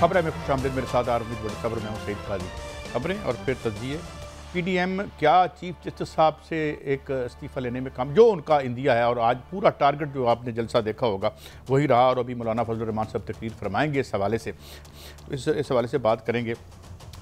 खबर है में खुशामदीद, मेरे साथ आर्मी बड़ी खबर में हूँ सईद काजी। खबरें और फिर तज्जिए। पीडीएम क्या चीफ जस्टिस साहब से एक इस्तीफ़ा लेने में काम जो उनका इंदिया है, और आज पूरा टारगेट जो आपने जलसा देखा होगा वही रहा, और अभी मौलाना फजल रहमान साहब तकरीर फरमाएंगे इस हवाले से, इस हवाले से बात करेंगे।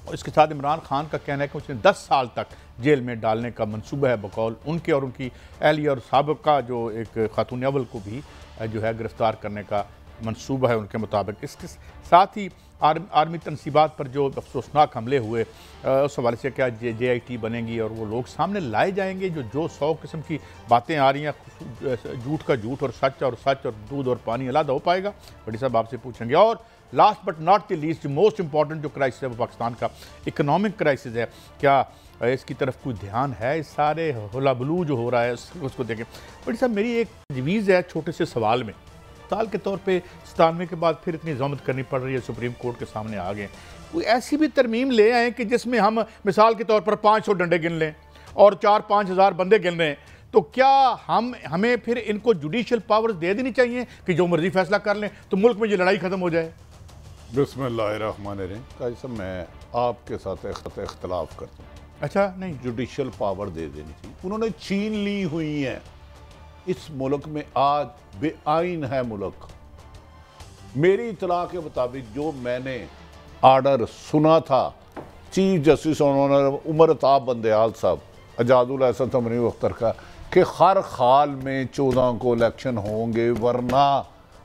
और इसके साथ इमरान खान का कहना है कि उसने 10 साल तक जेल में डालने का मंसूबा है बकौल उनके, और उनकी अहलिया और साबिका जो एक खातून अव्वल को भी जो है गिरफ्तार करने का मंसूबा है उनके मुताबिक। इसके साथ ही आर्मी तनसीबात पर जो अफसोसनाक हमले हुए उस हवाले से क्या JIT बनेंगी और वो लोग सामने लाए जाएंगे जो 100 किस्म की बातें आ रही हैं, झूठ का झूठ और सच और दूध और पानी अलग हो पाएगा, बड़ी साहब आपसे पूछेंगे। और last but not the least most important जो क्राइसिस है वो पाकिस्तान का इकनॉमिक क्राइसिस है, क्या इसकी तरफ कोई ध्यान है? इस सारे हुलाबलू जो हो रहा है उसको देखें। बड़ी साहब मेरी एक तजवीज़ है छोटे से सवाल में, साल के तौर पे 97 के बाद फिर इतनी ज़हमत करनी पड़ रही है, सुप्रीम कोर्ट के सामने आ गए, कोई ऐसी भी तरमीम ले आए कि जिसमें हम मिसाल के तौर पर 500 डंडे गिन लें और 4-5 हज़ार बंदे गिन लें, तो क्या हमें फिर इनको जुडिशल पावर्स दे देनी चाहिए कि जो मर्जी फैसला कर लें तो मुल्क में ये लड़ाई ख़त्म हो जाए? बिस्मिल्लाहिर्रहमानिर्रहीम। काजी साहब, मैं आपके साथ इख्तलाफ करता हूँ। अच्छा, नहीं, जुडिशल पावर दे देनी चाहिए, उन्होंने छीन ली हुई है। इस मुल्क में आज बेआइन है मुल्क। मेरी इतला के मुताबिक जो मैंने आर्डर सुना था चीफ जस्टिस उमर अताब बंदयाल साहब, अजादुल एहसन तमनी अख्तर का, कि हर हाल में 14 को इलेक्शन होंगे वरना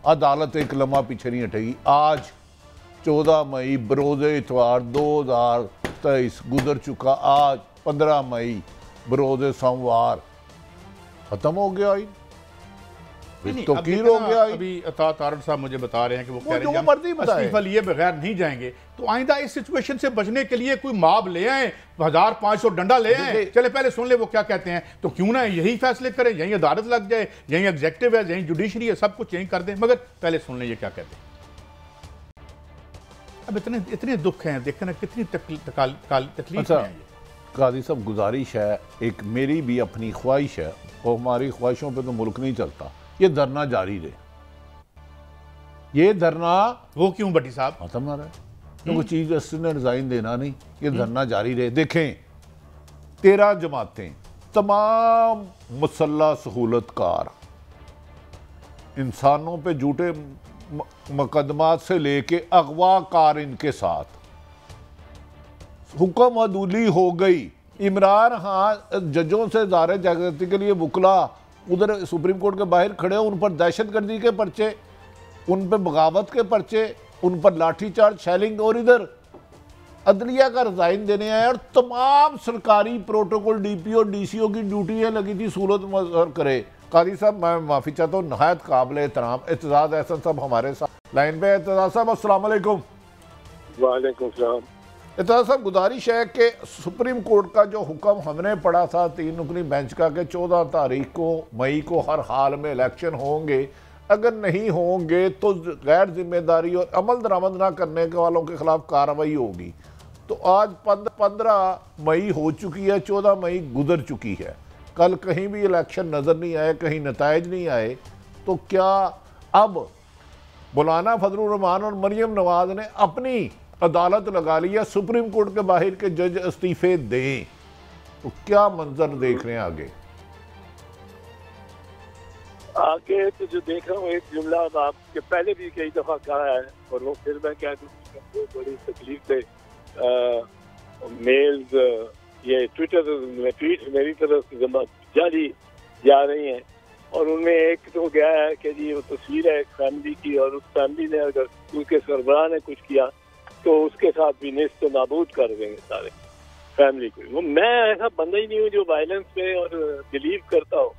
अदालत एक लम्हा पीछे नहीं हटेगी। आज 14 मई बरोज़े इतवार 2023 गुजर चुका, आज 15 मई बरोज़े सोमवार खत्म हो गया। तो कीर हो गया। अभी तारड़ साहब मुझे बता रहे हैं कि वो कह रहे हैं इस्तीफा लिए बगैर नहीं जाएंगे, तो आइंदा इस सिचुएशन से बचने के लिए कोई माब ले आए, 1500 डंडा ले आए। चले पहले सुन ले वो क्या कहते हैं, तो क्यों ना यही फैसले करें, यही अदालत लग जाए, यही एग्जीक्यूटिव है, यही जुडिशरी है, सब कुछ यही कर दें। मगर पहले सुन ले ये क्या कहते हैं। अब इतने दुख हैं, देखना कितनी तकलीफ है। काजी साहब, गुजारिश है, एक मेरी भी अपनी ख्वाहिश है, और हमारी ख्वाहिशों पे तो मुल्क नहीं चलता, ये धरना जारी रहे। ये धरना वो क्यों बटी साहब खत्म आ रहा है, क्योंकि चीफ जस्टिस ने रिजाइन देना नहीं, ये धरना जारी रहे। देखें, 13 जमातें, तमाम मुसल्ला सहूलतकार, इंसानों पे झूठे मुकदमात से लेके अगवाकार, इनके साथ हुक्म अदूली हो गई। इमरान खान जजों से ज़ाहिर जागृति के लिए बुकला, उधर सुप्रीम कोर्ट के बाहर खड़े, उन पर दहशतगर्दी के पर्चे, उन पर बगावत के पर्चे, उन पर लाठीचार्ज, शेलिंग, और इधर अदलिया का रिजाइन देने आए, और तमाम सरकारी प्रोटोकॉल DPO DCO की ड्यूटियाँ लगी थी सूरत मजहर करे। काजी साहब, मैं माफ़ी चाहता हूँ, नहायत काबिल एहतराम एतजाज़ एहसन साहब हमारे साथ लाइन पे। एतजाज़ साहब अस्सलाम वालेकुम। वालेकुम सलाम। एतजाज़ साहब, गुजारिश है कि सुप्रीम कोर्ट का जो हुक्म हमने पढ़ा था 3 रुकनी बेंच का कि 14 तारीख को मई को हर हाल में इलेक्शन होंगे, अगर नहीं होंगे तो गैर जिम्मेदारी और अमल दरामद ना करने के वालों के खिलाफ कार्रवाई होगी, तो आज 15 मई हो चुकी है, 14 मई गुजर चुकी है, कल कहीं भी इलेक्शन नज़र नहीं आए, कहीं नताइज नहीं आए, तो क्या अब मौलाना फजलुर रहमान और मरियम नवाज ने अपनी अदालत लगा ली है, सुप्रीम कोर्ट के बाहर के जज इस्तीफे दें, तो क्या मंजर देख रहे हैं आगे? आगे तो जो देख रहा हूँ, एक जुमला आपके पहले भी कई दफा कहा है, और वो फिर मैं कह दूँ, बड़ी तकलीफ से मेल्स, ये ट्विटर में ट्वीट मेरी तरफ से जारी जा रही हैं, और उनमें एक तो गया है कि जी वो तस्वीर है एक फैमिली की, और उस फैमिली ने अगर उनके सरबराह ने कुछ किया तो उसके साथ भी नेस्त नाबूद कर देंगे सारे फैमिली को। वो मैं ऐसा बंदा ही नहीं हूँ जो वायलेंस में और बिलीव करता हो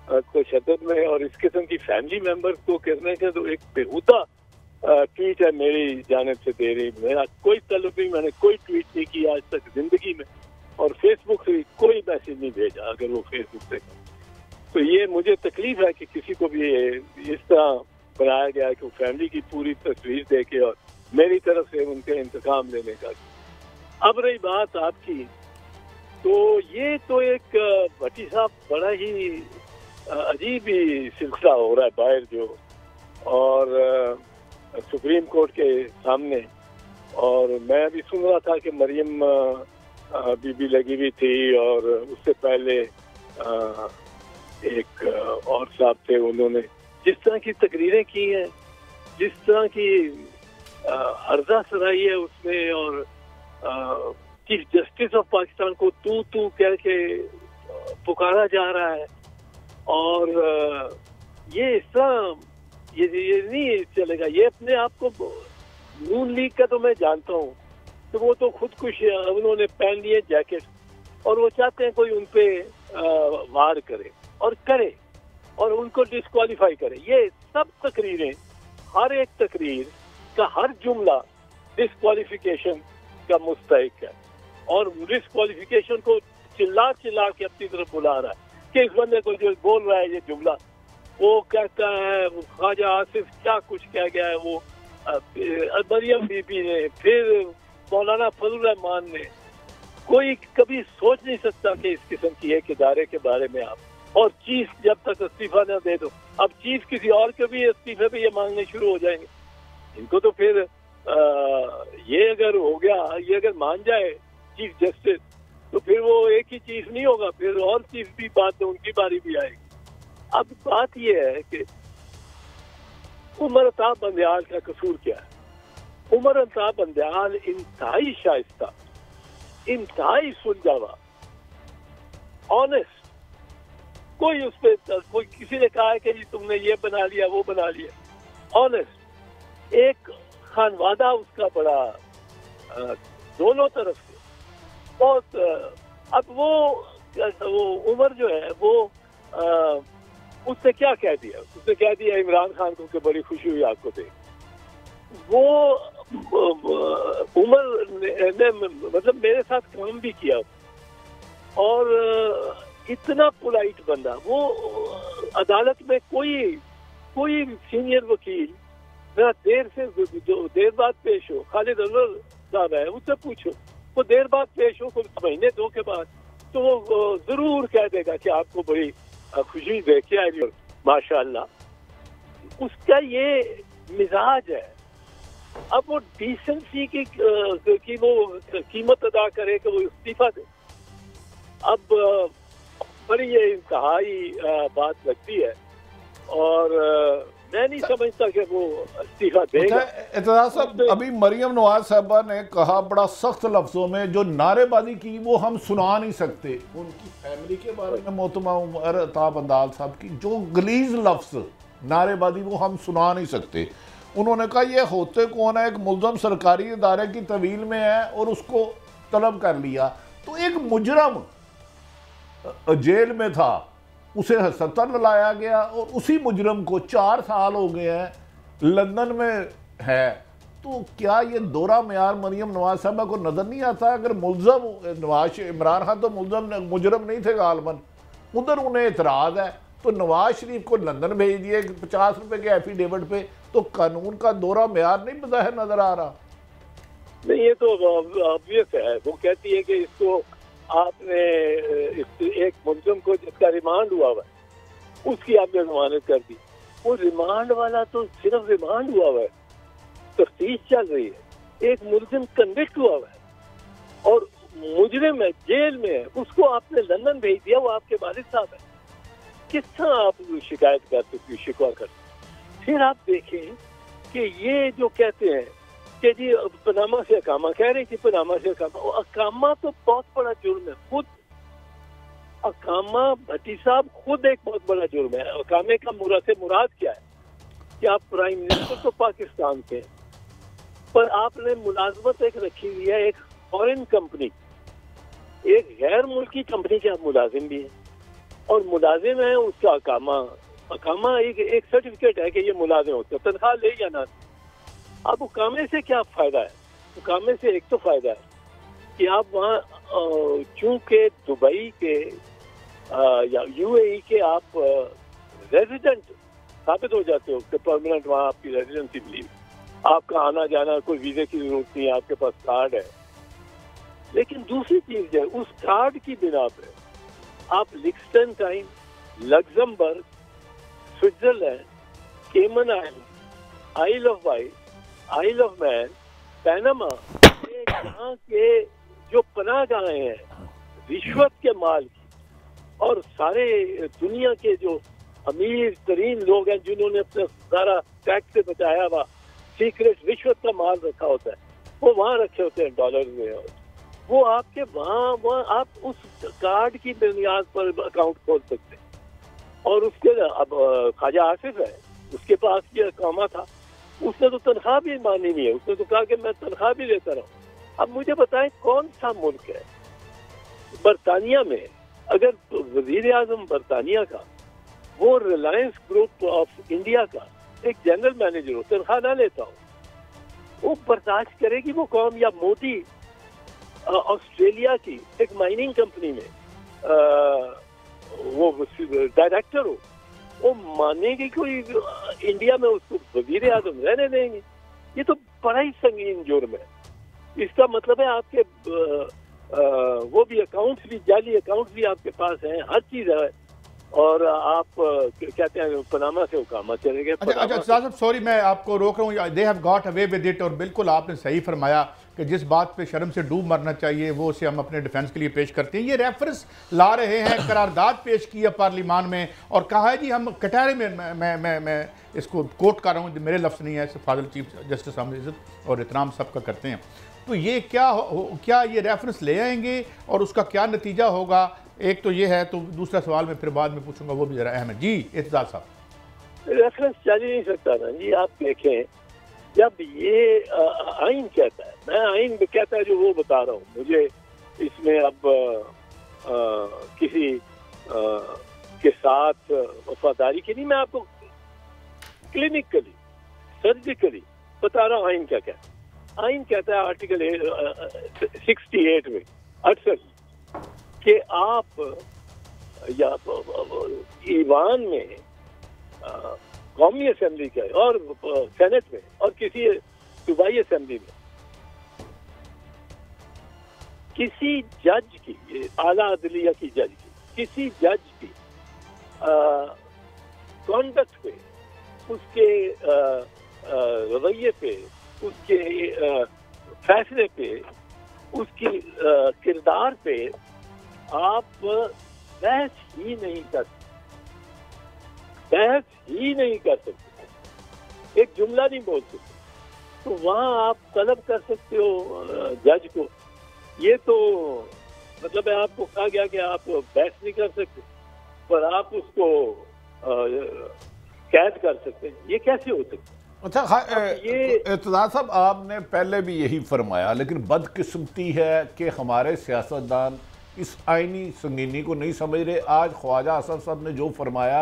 कोई शद्दत में, और इस किस्म की फैमिली मेंबर्स को करने के तो एक बेहुदा ट्वीट है मेरी जानिब से दे रही। मेरा कोई तल्लुक नहीं, मैंने कोई ट्वीट नहीं किया आज तक जिंदगी में, और फेसबुक से कोई मैसेज नहीं भेजा अगर वो फेसबुक से। तो ये मुझे तकलीफ है कि किसी को भी इस तरह बनाया गया है कि वो फैमिली की पूरी तस्वीर देखे और मेरी तरफ से उनके इंतकाम लेने का। अब रही बात आपकी, तो ये तो एक भट्टी साहब बड़ा ही अजीब ही सिलसिला हो रहा है बाहर जो, और सुप्रीम कोर्ट के सामने और मैं भी सुन रहा था कि मरियम बीबी लगी हुई थी और उससे पहले एक और साहब थे, उन्होंने जिस तरह की तकरीरें की हैं, जिस तरह की अर्जा सराई है उसमें, और चीफ जस्टिस ऑफ पाकिस्तान को तू कह के पुकारा जा रहा है, और ये इस तरह ये नहीं चलेगा। ये अपने आप को नून लीग का तो मैं जानता हूँ, तो वो तो खुद कुछ उन्होंने पहन लिए जैकेट, और वो चाहते हैं कोई उनपे वार करे और उनको डिस्क्वालीफाई करे। ये सब तकरीरें, हर एक तकरीर का हर जुमला डिस्क्वालिफिकेशन का मुस्तहिक है, और डिस्क्वालिफिकेशन को चिल्ला के अपनी तरफ बुला रहा है कि इस बंदे को जो बोल रहा है ये जुमला, वो कहता है ख्वाजा आसिफ क्या कुछ कह गया है, वो मरियम बीबी ने, फिर मौलाना फजल रहमान ने। कोई कभी सोच नहीं सकता कि इस किस्म की एक इदारे के बारे में आप, और चीफ जब तक इस्तीफा न दे दो, अब चीफ किसी और के भी इस्तीफे पे ये मांगने शुरू हो जाएंगे। इनको तो फिर ये अगर हो गया, ये अगर मान जाए चीफ जस्टिस, तो फिर वो एक ही चीफ नहीं होगा, फिर और चीफ भी बात उनकी बारी भी आएगी। अब बात ये है कि उमर अताब बंदयाल का कसूर क्या है? उमर अताब बंदयाल इंतहाई शाइस्ता, इंतहाई सुलझावा, ऑनेस्ट, कोई उस पर कोई किसी ने कहा है कि जी तुमने ये बना लिया वो बना लिया, ऑनेस्ट, एक खानवादा उसका बड़ा दोनों तरफ से बहुत। अब वो उमर जो है वो उसने क्या कह दिया? उसने कह दिया इमरान खान को कि बड़ी खुशी हुई आपको देख। वो उमर ने मतलब मेरे साथ काम भी किया, और इतना पोलाइट बंदा, वो अदालत में कोई सीनियर वकील ना देर से जो देर बाद पेश हो, खालिद अनवर साहब है, उससे पूछो, वो देर बाद पेश हो कुछ महीने दो के बाद, तो वो जरूर कह देगा कि आपको बड़ी खुशी देखे आई, माशाअल्लाह। उसका ये मिजाज है। अब वो डिसेंसी की वो कीमत अदा करे कि वो इस्तीफा दे। अब बड़ी ये इंतहाई बात लगती है, और मैं नहीं समझता कि वो इस्तीफा देगा। एतजाज साहब, अभी मरियम नवाज साहबा ने कहा बड़ा सख्त लफ्जों में, जो नारेबाजी की वो हम सुना नहीं सकते। उनकी फैमिली के बारे में मोहतरमा उमर अताब बंदयाल साहब की जो गलीज लफ्ज नारेबाजी वो हम सुना नहीं सकते। उन्होंने कहा ये होते कौन है, एक मुलजम सरकारी इदारे की तवील में है और उसको तलब कर लिया, तो एक मुजरम जेल में था, उसे हस्पताल लाया गया, और उसी मुजरम को 4 साल हो गए हैं लंदन में है। तो क्या ये दोहरा मेयार मरियम नवाज साहबा को नजर नहीं आता? अगर मुलजम इमरान खान तो मुजरम नहीं थे गालबन, उधर उन्हें एतराज है, तो नवाज शरीफ को लंदन भेज दिए 50 रुपए के एफिडेविट पे, तो कानून का दोहरा मेयार नहीं बज़ाहिर नजर आ रहा? नहीं, ये तो ऑब्वियस है। वो कहती है कि इसको आपने एक मुलजिम को जिसका रिमांड हुआ हुआ है उसकी आपने जमानत कर दी। वो रिमांड वाला तो सिर्फ रिमांड हुआ हुआ है, तफ्तीश चल रही है। एक मुलजिम कन्विक्ट हुआ हुआ है और मुजरिम है, जेल में है, उसको आपने लंदन भेज दिया। वो आपके वालिद साहब है, किस तरह आप शिकायत कर सकते, शिकवा कर सकते? फिर आप देखें कि ये जो कहते हैं कि जी पनामा से अकामा, कह रही थी पनामा से अकामा, अकामा तो बहुत बड़ा जुर्म है। खुद अकामा भट्टी साहब खुद एक बहुत बड़ा जुर्म है। अकामे का मुराद क्या है कि आप प्राइम मिनिस्टर तो पाकिस्तान के, पर आपने मुलाजमत एक रखी हुई है एक फॉरेन कंपनी, एक गैर मुल्की कंपनी के आप मुलाजिम भी हैं, और मुलाजिम है उसका अकामा एक सर्टिफिकेट है कि ये मुलाजिम होता है, तनख्वाह ले या ना। अब उकामे से क्या फायदा है? उकामे से एक तो फायदा है कि आप वहाँ चूंकि दुबई के या यूएई के आप रेजिडेंट साबित हो जाते हो कि परमानेंट वहाँ आपकी रेजिडेंसी मिली, आपका आना जाना कोई वीजे की जरूरत नहीं है, आपके पास कार्ड है। लेकिन दूसरी चीज है, उस कार्ड की बिना पे आप Liechtenstein, Luxembourg, Switzerland, Cayman Island, Isle of Wight, Isle of Man, Panama यहाँ के जो पनाहगाहें हैं रिश्वत के माल की, और सारे दुनिया के जो अमीर तरीन लोग हैं जिन्होंने अपना सारा टैक्स से बचाया हुआ सीक्रेट रिश्वत का माल रखा होता है, वो वहाँ रखे होते हैं डॉलर में, और वो आपके वहाँ आप उस कार्ड की बुनियाद पर अकाउंट खोल सकते हैं। और उसके अब ख्वाजा आसिफ है, उसके पास ये अकामा था, उसने तो तनख्वाह भी मानी नहीं है, उसने तो कहा कि मैं तनख्वाह भी लेता रहूं। अब मुझे बताएं कौन सा मुल्क है बरतानिया में, अगर वजीर आजम बरतानिया का वो रिलायंस ग्रुप ऑफ इंडिया का एक जनरल मैनेजर हो, तनख्वाह ना लेता हो, वो बर्दाश्त करेगी वो कौम? या मोदी ऑस्ट्रेलिया की एक माइनिंग कंपनी में वो डायरेक्टर हो, वो मानेगी कोई इंडिया में उसको वजीर आजम रहने देंगे? ये तो बड़ा ही संगीन जुर्म है। इसका मतलब है आपके वो भी अकाउंट्स भी, जाली अकाउंट्स भी आपके पास हैं, हर चीज है, और आप कहते हैं पनामा से उकामा चले गए। अच्छा साहब, सॉरी मैं आपको रोक रहा हूँ, they have got away with it, और बिल्कुल आपने सही फरमाया कि जिस बात पे शर्म से डूब मरना चाहिए वो उसे हम अपने डिफेंस के लिए पेश करते हैं। ये रेफरेंस ला रहे हैं, करारदाद पेश की है पार्लियामान में और कहा है जी हम कटहरे में, मैं इसको कोट कर रहा हूँ, मेरे लफ्ज़ नहीं है, फाजिल चीफ जस्टिस हम इज्जत और एहतराम सबका करते हैं। तो ये क्या ये रेफरेंस ले आएंगे और उसका क्या नतीजा होगा? एक तो ये है, तो दूसरा सवाल मैं फिर बाद में पूछूंगा, वो भी जरा अहम है। जी इत्तेज़ार साहब। रेफरेंस चल ही नहीं सकता ना जी। आप देखें, जब ये आइन कहता है, मैं आइन कहता है जो वो बता रहा हूँ, मुझे इसमें अब किसी के साथ वफादारी की नहीं, मैं आपको क्लिनिकली सर्जिकली बता रहा हूँ आइन क्या कहता है। आइन कहता है आर्टिकल 68 में 68 कि आप या ईवान में कौमी असेंबली के और सेनेट में और किसी सूबाई असेंबली में किसी जज की, आला अदलिया की जज की, किसी जज की कॉन्डक्ट पे, उसके रवैये पे, उसके फैसले पे, उसकी किरदार पे आप बहस ही नहीं कर सकते, बहस ही नहीं कर सकते, एक जुमला नहीं बोल सकते। तो वहाँ आप तलब कर सकते हो जज को, ये तो मतलब है आपको कहा गया कि आप बहस नहीं कर सकते, पर आप उसको कैद कर सकते हैं। ये कैसे हो सकता है? अच्छा, ये इत्तेज़ार साहब आपने पहले भी यही फरमाया, लेकिन बदकिस्मती है कि हमारे सियासतदान इस आईनी संगीनी को नहीं समझ रहे। आज ख्वाजा आसिफ साहब ने जो फरमाया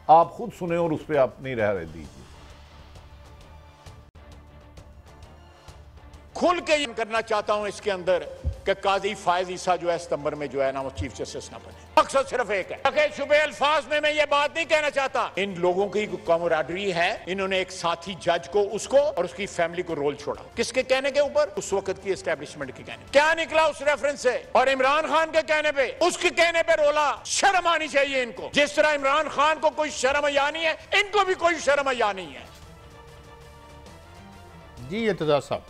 आप खुद सुने और उस पर आप नहीं रह रहे दीजिए। खुल के ये करना चाहता हूं इसके अंदर कि काजी फायज ईसा जो है सितंबर में जो है ना वो चीफ जस्टिस ना बने। मकसद सिर्फ एक है, शुबे अल्फाज में मैं ये बात नहीं कहना चाहता, इन लोगों की कमराडरी है, इन्होंने एक साथी जज को, उसको और उसकी फैमिली को रोल छोड़ा। किसके कहने के ऊपर? उस वक्त की एस्टेब्लिशमेंट के कहने। क्या निकला उस रेफरेंस से? और इमरान खान के कहने पे, उसके कहने पे रोला। शर्म आनी चाहिए इनको। जिस तरह इमरान खान को कोई शर्म या नहीं है, इनको भी कोई शर्म या नहीं है। जी इत्तेज़ार साहब,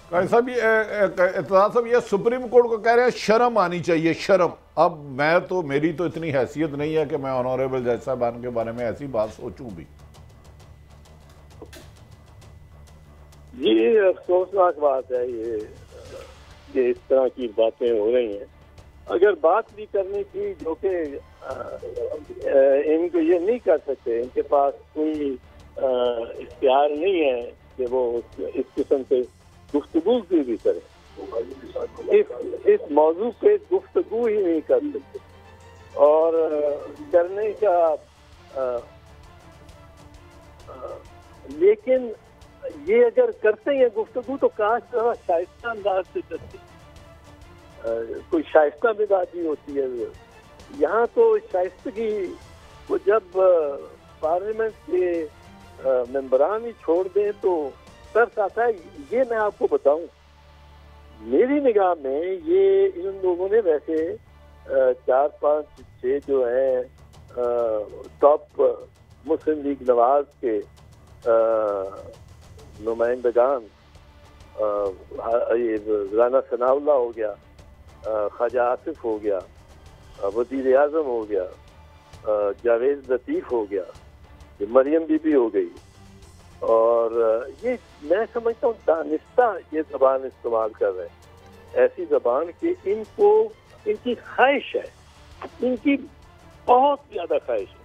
इत्तेज़ार साहब ये सुप्रीम कोर्ट को कह रहे हैं शर्म आनी चाहिए, शर्म। अब मैं तो, मेरी तो इतनी हैसियत नहीं है कि मैं ऑनरेबल जज साहबान के बारे में ऐसी बात सोचूं भी। ये अफसोसनाक बात है, ये इस तरह की बातें हो रही हैं। अगर बात भी करनी थी, जो कि इनको ये नहीं कर सकते, इनके पास कोई इख्तियार नहीं है कि वो इस किस्म से गुफ्तगू भी करें, इस मौजू पे गुफ्तगू ही नहीं कर सकते। और करने का लेकिन ये अगर करते हैं गुफ्तगू तो काश थोड़ा शाइस्ता अंदाज से करते, कोई शाइस्ता मिजाजी होती है। यहाँ तो शाइस्तगी वो जब पार्लियामेंट के मेंबरान ही छोड़ दें तो तरस आता है। ये मैं आपको बताऊं, मेरी निगाह में ये इन लोगों ने वैसे 4, 5, 6 जो है टॉप मुस्लिम लीग नवाज के नुमाइंदगान ये राना सनाउल्लाह हो गया, ख्वाजा आसिफ हो गया, वज़ीर आज़म हो गया, जावेद लतीफ़ हो गया, मरियम बीबी हो गई। और ये मैं समझता हूँ दानिस्ता ये ज़बान इस्तेमाल कर रहे हैं, ऐसी ज़बान कि इनको इनकी ख्वाहिश है, इनकी बहुत ज़्यादा ख्वाहिश है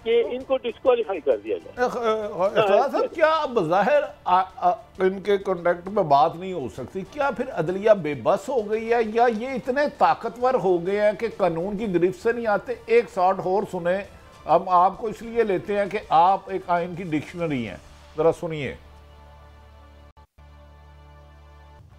कि इनको डिस्क्वालीफाई कर दिया जाए। क्या बज़ाहिर इनके कॉन्टेक्ट में बात नहीं हो सकती? क्या फिर अदलिया बेबस हो गई है, या ये इतने ताकतवर हो गए हैं कि कानून की गिरफ्त से नहीं आते? एक शॉट और सुने, हम आपको इसलिए लेते हैं कि आप एक आइन की डिक्शनरी हैं, जरा सुनिए।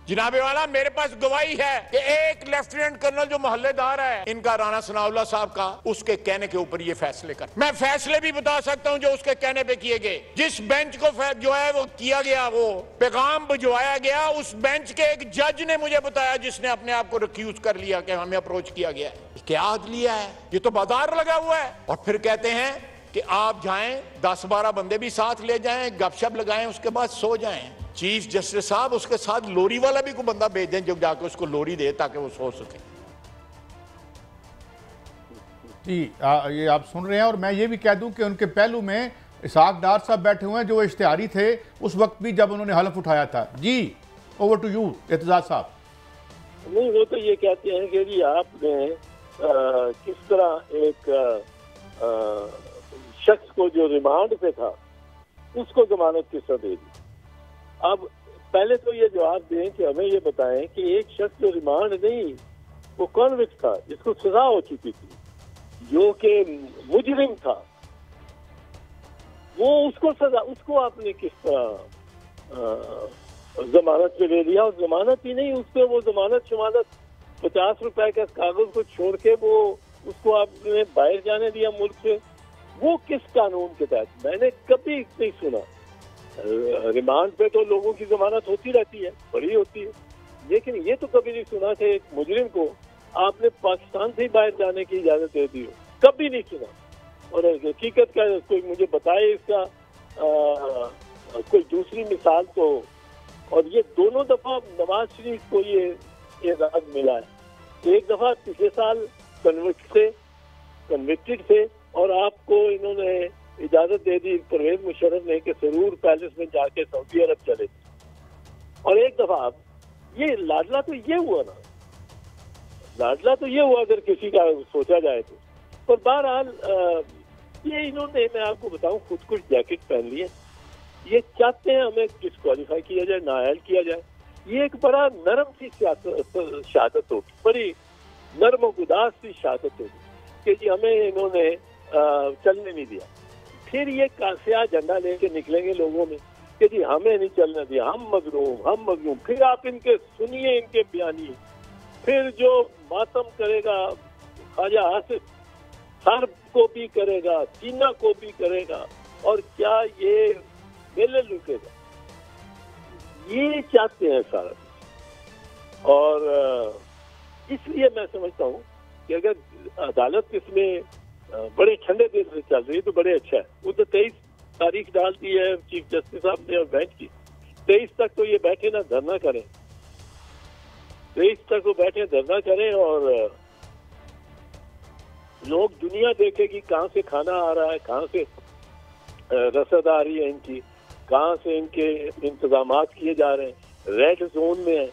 जनाबे वाला, मेरे पास गवाही है कि एक लेफ्टिनेंट कर्नल जो मोहल्लेदार है इनका, राना सनाउल्लाह साहब का, उसके कहने के ऊपर ये फैसले कर। मैं फैसले भी बता सकता हूं जो उसके कहने पे किए गए। जिस बेंच को जो है वो किया गया, वो पैगाम भिजवाया गया, उस बेंच के एक जज ने मुझे बताया, जिसने अपने आप को रिक्यूज कर लिया कि हमें अप्रोच किया गया है। क्या अदलिया है? ये तो बाजार लगा हुआ है। और फिर कहते हैं कि आप जाएं, 10-12 बंदे भी साथ ले जाएं, गपशप लगाएं, उसके बाद सो जाएं। चीफ जस्टिस साहब, उसके साथ लोरी वाला भी कोई बंदा भेज दें जो जाके उसको लोरी दे ताकि वो सो सके। जी ये आप सुन रहे हैं। और मैं ये भी कह दूं कि उनके पहलू में इसहाक डार साहब बैठे हुए हैं, जो इश्तिहारी थे उस वक्त भी जब उन्होंने हलफ उठाया था। जी ओवर टू यू एतजाज साहब। नहीं, वो तो ये कहते हैं कि जी आपने किस तरह एक शख्स को जो रिमांड पे था उसको जमानत किस तरह दे दी। अब पहले तो ये जवाब दें कि हमें ये बताएं कि एक शख्स जो रिमांड नहीं, वो कॉन्विक्ट था, जिसको सजा हो चुकी थी, जो कि मुजरिम था, वो उसको सजा, उसको आपने किस तरह जमानत पे ले लिया? और जमानत ही नहीं, उस पर वो जमानत शमानत 50 रुपए का कागज को छोड़ के वो उसको आपने बाहर जाने दिया मुल्क से। वो किस कानून के तहत? मैंने कभी नहीं सुना। रिमांड पे तो लोगों की जमानत होती रहती है, बड़ी होती है, लेकिन ये तो कभी नहीं सुना कि एक मुजरिम को आपने पाकिस्तान से ही बाहर जाने की इजाजत दे दी हो। कभी नहीं सुना। और हकीकत का कोई मुझे बताए इसका कोई दूसरी मिसाल तो। और ये दोनों दफा नवाज शरीफ को ये एजाज मिला है। एक दफा पिछले साल कन्विक्टेड थे और आपको इन्होंने इजाजत दे दी परवेज मुशर्रफ ने कि सरूर पैलेस में जाके सऊदी अरब चले थे। और एक दफा ये लाडला तो ये हुआ ना, लाडला तो ये हुआ अगर किसी का सोचा जाए तो। पर बहरहाल ये इन्होंने, मैं आपको बताऊं, खुद कुछ जैकेट पहन लिए। ये चाहते हैं हमें डिस्क्वालीफाई किया जाए, नाअहल किया जाए। ये एक बड़ा नरम सी शहादत होगी, बड़ी नरम गुदास सी शहादत होगी कि जी हमें इन्होंने चलने नहीं दिया। फिर ये कासिया झंडा लेके निकलेंगे लोगों में कि जी हमें नहीं चलने दिया, हम मजलूम। फिर आप इनके सुनिए, इनके बयानिए। फिर जो मातम करेगा ख्वाजा आसिफ सर को भी करेगा, सीना को भी करेगा, और क्या ये मेले लुटेगा? ये चाहते हैं सारा। और इसलिए मैं समझता हूँ कि अगर अदालत इसमें बड़े ठंडे दिल से चल रही है तो बड़े अच्छा है। वो तो 23 तारीख डाल दी है चीफ जस्टिस साहब ने और बेंच की। 23 तक तो ये बैठे ना धरना करें, 23 तक वो बैठे धरना करें और लोग दुनिया देखेगी कहाँ से खाना आ रहा है, कहाँ से रसद आ रही है इनकी, कहाँ से इनके इंतजामात किए जा रहे हैं। रेड जोन में है,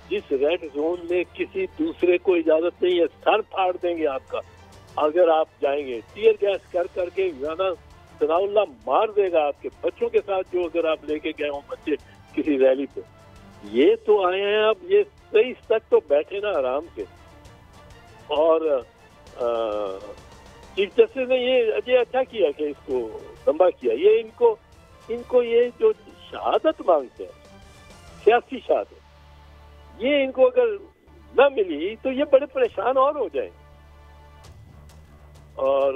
जिस रेड जोन में किसी दूसरे को इजाजत नहीं है, सर फाड़ देंगे आपका अगर आप जाएंगे। टीयर गैस कर करके राना सनाउल्लाह मार देगा आपके बच्चों के साथ, जो अगर आप लेके गए हो बच्चे किसी रैली पे। ये तो आए हैं, अब ये 23 तक तो बैठे ना आराम से। और चीफ जस्टिस ने ये अच्छा किया कि इसको लंबा किया। ये इनको ये जो शहादत मांगते हैं, सियासी शहादत, ये इनको अगर न मिली तो ये बड़े परेशान और हो जाएंगे। और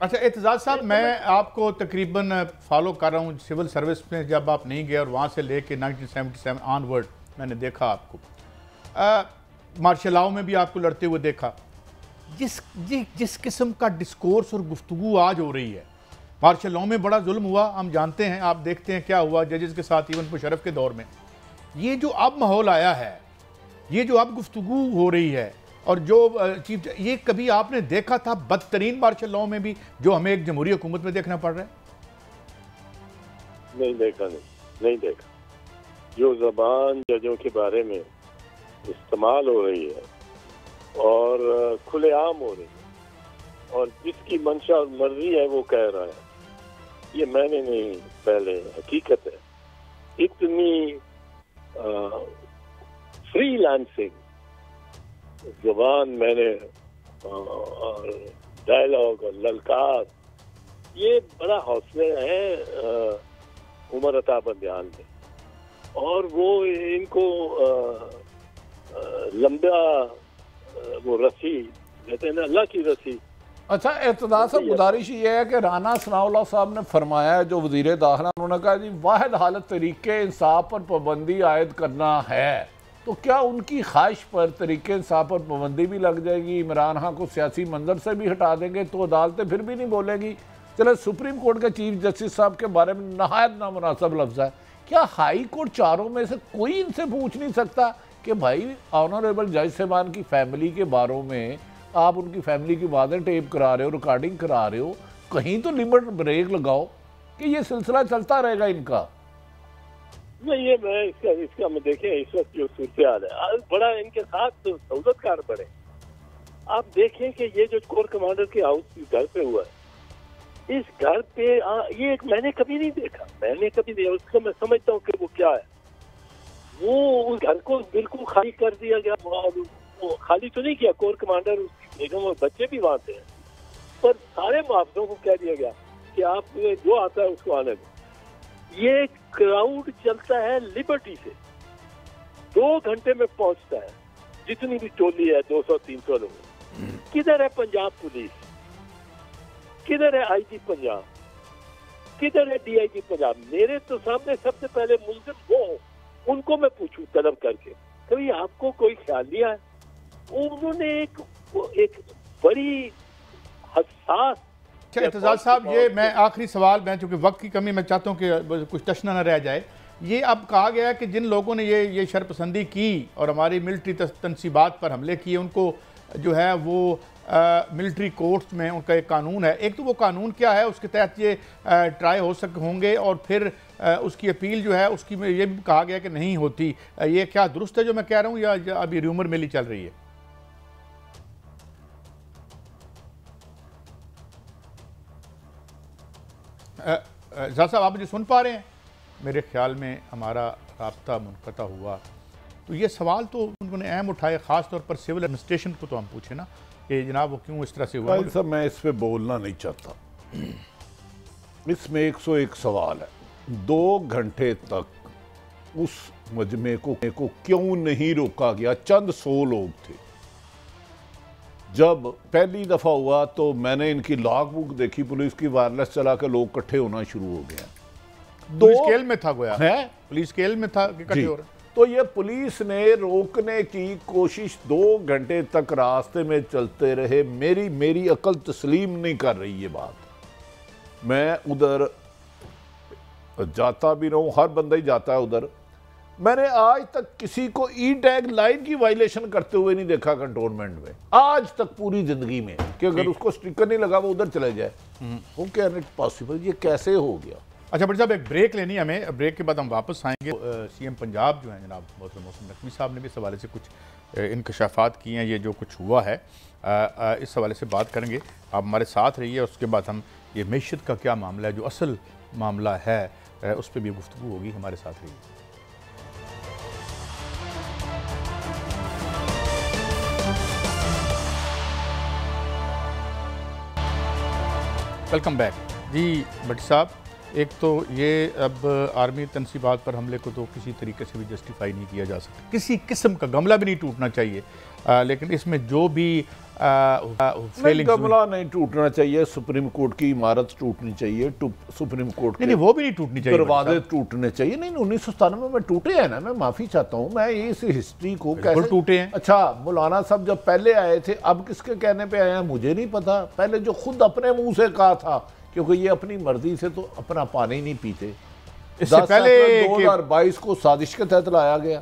अच्छा एतजाज साहब, मैं आपको तकरीबन फॉलो कर रहा हूँ सिविल सर्विस में, जब आप नहीं गए और वहाँ से लेके 1977 ऑनवर्ड मैंने देखा आपको। मार्शल लॉ में भी आपको लड़ते हुए देखा। जिस किस्म का डिस्कोर्स और गुफ्तगू आज हो रही है, मार्शल लॉ में बड़ा जुल्म हुआ, हम जानते हैं, आप देखते हैं क्या हुआ जजेस के साथ, इवन मुशर्रफ के दौर में। ये जो अब माहौल आया है, ये जो अब गुफ्तगू हो रही है और जो चीफ, ये कभी आपने देखा था बदतरीन मार्शल लॉ में भी जो हमें एक जमहूरी हुकूमत में देखना पड़ रहा है? नहीं देखा, नहीं देखा। जो जबान जजों के बारे में इस्तेमाल हो रही है और खुलेआम हो रही है और जिसकी मंशा और मर्जी है वो कह रहा है, ये मैंने नहीं, पहले हकीकत है। इतनी फ्रीलांसिंग जुबान मैंने और डायलॉग और ललकार, ये बड़ा हौसले है उमर अता बंदियान में, और वो इनको लंबा वो रस्सी कहते हैं ना, अल्लाह की रस्सी। अच्छा, एतदा साहब गुजारिश ये है कि राना सनाउल्लाह साहब ने फरमाया है, जो वज़ीर दाखिला, उन्होंने कहा जी वाहिद हालत तरीके इंसाफ पर पाबंदी आयद करना है, तो क्या उनकी ख्वाहिश पर तरीके इंसाफ पर पाबंदी भी लग जाएगी? इमरान खान को सियासी मंजर से भी हटा देंगे तो अदालतें फिर भी नहीं बोलेगी? चलो, सुप्रीम कोर्ट के चीफ जस्टिस साहब के बारे में नहायत नामुनासिब लफ्ज़ है, क्या हाई कोर्ट चारों में से कोई इनसे पूछ नहीं सकता कि भाई ऑनरेबल जज साहबान की फैमिली के बारों में आप उनकी फैमिली की बातें टेप करा रहे हो, रिकॉर्डिंग करा रहे हो, कहीं तो लिमिट ब्रेक लगाओ कि ये सिलसिला चलता रहेगा इनका? नहीं, ये मैं इसका मैं देखें इस वक्त जो सूरत है बड़ा इनके साथ तो सहूलतकार बढ़े। आप देखें कि ये जो कोर कमांडर के हाउस घर पे हुआ है, इस घर पे ये एक मैंने कभी नहीं देखा, उसको मैं समझता हूँ कि वो क्या है। वो उस घर को बिल्कुल खाली कर दिया गया, वो खाली तो नहीं किया, कोर कमांडर, उसकी बेगम और बच्चे भी वहाँ थे, पर सारे मुआवजों को कह दिया गया कि आप जो आता है उसको आने दो। ये क्राउड चलता है लिबर्टी से, 2 घंटे में पहुंचता है, जितनी भी टोली है 200-300 लोग। किधर है पंजाब पुलिस, किधर है आईजी पंजाब, किधर है डीआईजी पंजाब? मेरे तो सामने सबसे पहले मुल्जिम वो, उनको मैं पूछूं तलब करके, कभी आपको कोई ख्याल नहीं आया? उन्होंने एक बड़ी हसास। एतजाज साहब, ये मैं आखिरी सवाल, मैं चूंकि वक्त की कमी, मैं चाहता हूँ कि कुछ टचना न रह जाए। ये अब कहा गया है कि जिन लोगों ने ये शरपसंदी की और हमारी मिलिट्री तनसीबात पर हमले किए, उनको जो है वो मिलिट्री कोर्ट्स में उनका एक कानून है, एक तो वो कानून क्या है, उसके तहत ये ट्राई होंगे और फिर उसकी अपील जो है उसकी ये भी कहा गया कि नहीं होती। ये क्या दुरुस्त है जो मैं कह रहा हूँ, या अभी र्यूमर मिली चल रही है? ज़ा साहब, आप मुझे सुन पा रहे हैं? मेरे ख्याल में हमारा राब्ता मुनक़ता हुआ। तो ये सवाल तो उन्होंने अहम उठाए, ख़ास तौर पर सिविल एडमिनिस्ट्रेशन को तो हम पूछे ना कि जनाब वो क्यों इस तरह से हुआ। साहब, मैं इस पर बोलना नहीं चाहता। इसमें 101 सवाल है। 2 घंटे तक उस मजमे को क्यों नहीं रोका गया? चंद 100 लोग थे। जब पहली दफ़ा हुआ तो मैंने इनकी लॉग बुक देखी, पुलिस की वायरलेस चला के लोग इकट्ठे होना शुरू हो गए। पुलिस स्केल में था गोया है, पुलिस स्केल में था कि इकट्ठे हो रहे। तो ये पुलिस ने रोकने की कोशिश 2 घंटे तक रास्ते में चलते रहे। मेरी अकल तस्लीम नहीं कर रही ये बात। मैं उधर जाता भी रहूं, हर बंदा ही जाता है उधर। मैंने आज तक किसी को ई टैग लाइन की वायलेशन करते हुए नहीं देखा कंटोनमेंट में, आज तक पूरी जिंदगी में, कि अगर उसको स्टिकर नहीं लगा वो उधर चले जाए। वो कैन इट पॉसिबल? ये कैसे हो गया? अच्छा बट साहब, एक ब्रेक लेनी है हमें, ब्रेक के बाद हम वापस आएंगे। सीएम पंजाब जो है जनाब मौसम नकवी साहब ने भी इस हवाले से कुछ इंकशाफात किए हैं, ये जो कुछ हुआ है इस हवाले से बात करेंगे। आप हमारे साथ रहिए, उसके बाद हम ये मैशत का क्या मामला है, जो असल मामला है, उस पर भी गुफ्तगू होगी। हमारे साथ रहिए। वेलकम बैक जी। भट्ट साहब, एक तो ये अब आर्मी तनसीबात पर हमले को तो किसी तरीके से भी जस्टिफाई नहीं किया जा सकता, किसी किस्म का गमला भी नहीं टूटना चाहिए, लेकिन इसमें जो भी गमला नहीं टूटना चाहिए, सुप्रीम कोर्ट की इमारत टूटनी चाहिए, सुप्रीम कोर्ट नहीं, वो भी नहीं टूटनी चाहिए, दरवाजे टूटने चाहिए। नहीं, 1997 में टूटे हैं ना, मैं माफी चाहता हूँ। मैं इस हिस्ट्री को कैसे टूटे हैं? अच्छा, मौलाना साहब जब पहले आए थे, अब किसके कहने पे आए हैं मुझे नहीं पता। पहले जो खुद अपने मुंह से कहा था, क्योंकि ये अपनी मर्जी से तो अपना पानी नहीं पीते, इससे पहले 2022 को साजिश के तहत लाया गया।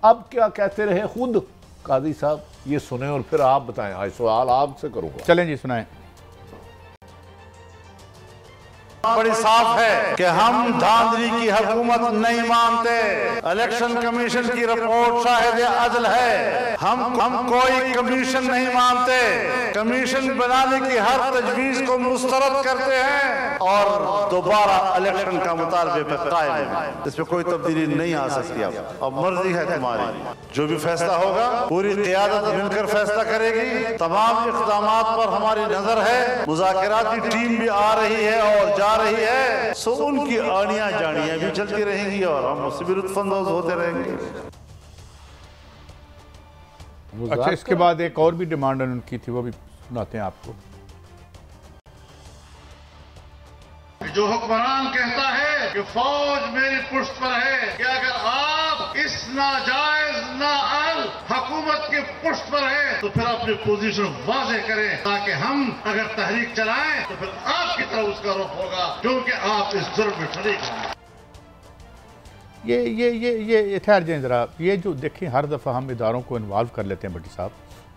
अब क्या कहते रहे खुद काजी साहब, ये सुने और फिर आप बताएं। आज सवाल आपसे करूंगा। चलें जी, सुनाएं। बड़ी साफ है कि हम धांधली की हुकूमत नहीं मानते। इलेक्शन कमीशन की रिपोर्ट शाहिद अदल है। हम कोई कमीशन नहीं मानते। कमीशन बनाने की हर तजवीज को मुस्तरद करते हैं और दोबारा इलेक्शन का मुतालबे पर कायम है। इसमें कोई तब्दीली नहीं आ सकती। अब मर्जी है तुम्हारी, जो भी फैसला होगा पूरी क़ियादत मिलकर फैसला करेगी। तमाम इक़दामात पर हमारी नजर है। मुज़ाकराती टीम भी आ रही है और जा रही है, सो उनकी आनियां जानियां भी चलती रहेंगी और हम उससे भी लुत्फ़अंदोज़ होते रहेंगे। अच्छा, इसके बाद एक और भी डिमांड उनकी थी, वो भी सुनाते हैं आपको। जो हुक्मरान कहता है कि फौज मेरी पुष्ट पर है, कि अगर आप इस नाजायज नाअहल हुकूमत की पुष्ट पर है तो फिर अपनी पोजीशन वाज़ेह करें, ताकि हम अगर तहरीक चलाएं तो फिर आपकी तरफ उसका रुख होगा, क्योंकि आप इस जुर्म में शरीक हैं। ये ठहर जाए ज़रा। ये जो देखें, हर दफ़ा हम इदारों को इन्वॉल्व कर लेते हैं भट्टी साहब,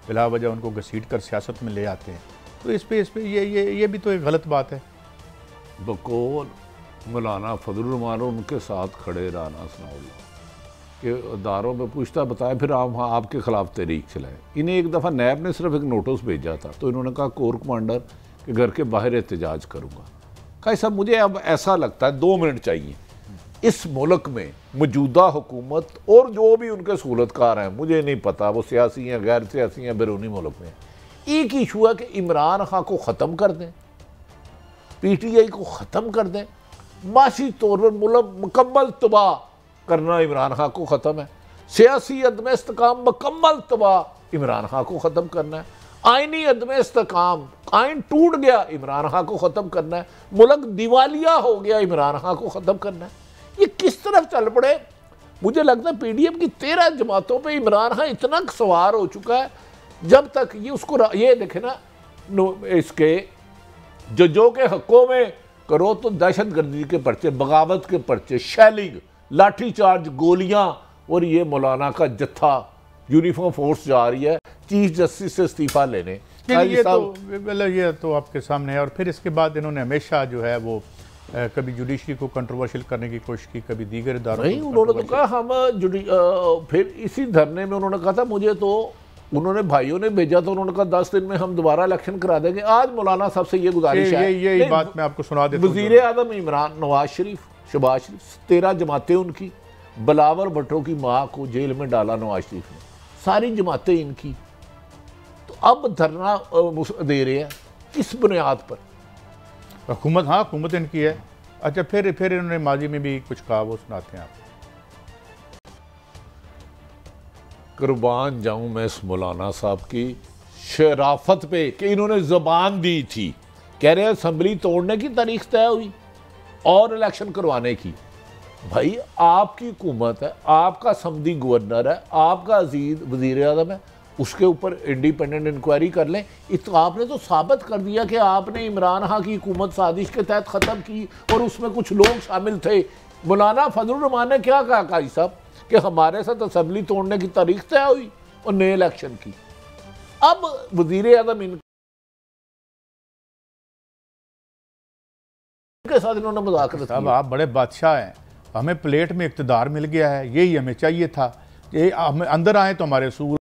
बिला वजह उनको घसीट कर सियासत में ले आते हैं, तो इस पे ये भी तो एक गलत बात है। बकौल मौलाना फजलुर रहमान उनके साथ खड़े राना सनाउल्लाह के अदारों में पूछता बताया, फिर आप वहाँ आपके खिलाफ तहरीक चलाए। इन्हें एक दफ़ा नैब ने सिर्फ एक नोटिस भेजा था, तो इन्होंने कहा कोर कमांडर के घर के बाहर एहतजाज करूँगा। कहा साहब मुझे अब ऐसा लगता है 2 मिनट चाहिए। इस मुल्क में मौजूदा हुकूमत और जो भी उनके सहूलतकार हैं, मुझे नहीं पता वो सियासी हैं, गैर सियासी हैं, बैरूनी मुल्क में, एक इशू है कि इमरान खान को ख़त्म कर दें, PTI को ख़त्म कर दें। माशी तौर पर मुल्क मुकम्मल तबाह करना इमरान खान को ख़त्म है। सियासी अदम इस्तेकाम मुकम्मल तबाह इमरान खान को ख़त्म करना है। आइनी अदम इस्तेकाम, आइन टूट गया, इमरान खान को ख़त्म करना है। मुल्क दिवालिया हो गया, इमरान खान को ख़त्म करना है। ये किस तरफ चल पड़े। मुझे लगता है PDM की 13 जमातों पे इमरान खान इतना सवार हो चुका है, जब तक ये उसको ये देखे ना, इसके जजों के हकों में करो तो दहशत गर्दी के पर्चे, बगावत के पर्चे, शैलिंग, लाठी चार्ज, गोलियां, और ये मौलाना का जत्था यूनिफॉर्म फोर्स जा रही है चीफ जस्टिस से इस्तीफा लेने। ये तो आपके सामने है। और फिर इसके बाद इन्होंने हमेशा जो है वो कभी जुडिशरी को कंट्रोवर्शियल करने की कोशिश की, कभी दीगर इदारों नहीं। उन्होंने तो कहा हम फिर इसी धरने में उन्होंने कहा था, मुझे तो उन्होंने भाइयों ने भेजा तो उन्होंने कहा 10 दिन में हम दोबारा इलेक्शन करा देंगे। आज मौलाना साहब से ये गुजारिश है, ये बात मैं आपको सुना देता हूं। वज़ीर आज़म इमरान, नवाज शरीफ, शहबाज शरीफ, 13 जमातें उनकी, बिलावल भुट्टो की माँ को जेल में डाला नवाज शरीफ ने, सारी जमातें इनकी। तो अब धरना दे रहे हैं किस बुनियाद पर? हुकूमत, हाँ हुकूमत इनकी है। अच्छा, फिर इन्होंने माजी में भी कुछ कहा, वो सुनाते हैं आप। कुर्बान जाऊं मैं इस मौलाना साहब की शराफत पे कि इन्होंने ज़बान दी थी। कह रहे हैं असम्बली तोड़ने की तारीख तय हुई और इलेक्शन करवाने की। भाई आपकी हुकूमत है, आपका समदी गवर्नर है, आपका अजीज वज़ीर आज़म है, उसके ऊपर इंडिपेंडेंट इंक्वायरी कर लें। आपने तो साबित कर दिया कि आपने इमरान खान की हुकूमत साजिश के तहत ख़त्म की और उसमें कुछ लोग शामिल थे। मौलाना फजलुर रहमान ने क्या कहा काजी साहब कि हमारे साथ असेंबली तोड़ने की तारीख तय हुई और नए इलेक्शन की। अब वज़ीर आज़म इनके साथ इन्होंने मुज़ाकरा किया। अब आप बड़े बादशाह हैं, हमें प्लेट में इक़्तिदार मिल गया है, यही हमें चाहिए था। ये हमें अंदर आए तो हमारे सूल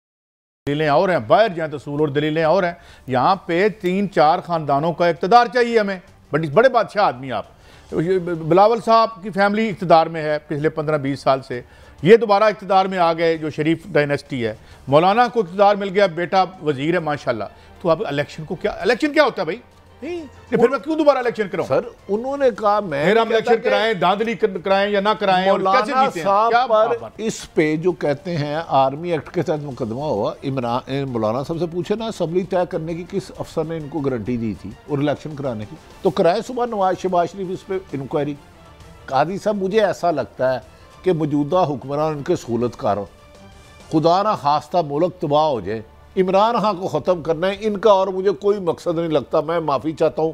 दलीलें और हैं, बाहर जाएँ तो सूल और दलीलें और हैं। यहाँ पे 3-4 ख़ानदानों का इक़्तिदार चाहिए हमें। बड़े बादशाह आदमी आप। बिलावल साहब की फैमिली इक़्तिदार में है पिछले 15-20 साल से, ये दोबारा इक़्तिदार में आ गए, जो शरीफ डायनेस्टी है। मौलाना को इक़्तिदार मिल गया, बेटा वज़ीर है माशाल्लाह। तो अब इलेक्शन क्या होता है भाई? नहीं, फिर मैं क्यों दोबारा इलेक्शन कराऊं? सर उन्होंने कहा मैं हम इलेक्शन कराएं, धांधली कराएं या ना कराएं, और कैसे जीते हैं? क्या पर इस पे जो कहते हैं आर्मी एक्ट के तहत मुकदमा हुआ, इमरान मौलाना साहब से पूछे ना असेंबली तय करने की किस अफसर ने इनको गारंटी दी थी और इलेक्शन कराने की, तो कराए सुबह नवाज शहबाज शरीफ इस पर इंक्वायरी। कादी साहब मुझे ऐसा लगता है कि मौजूदा हुक्मरान इनके सहूलतकारों, खुदा ना खास्ता मुल्क तबाह हो जाए, इमरान खान को ख़त्म करना है इनका, और मुझे कोई मकसद नहीं लगता। मैं माफ़ी चाहता हूँ,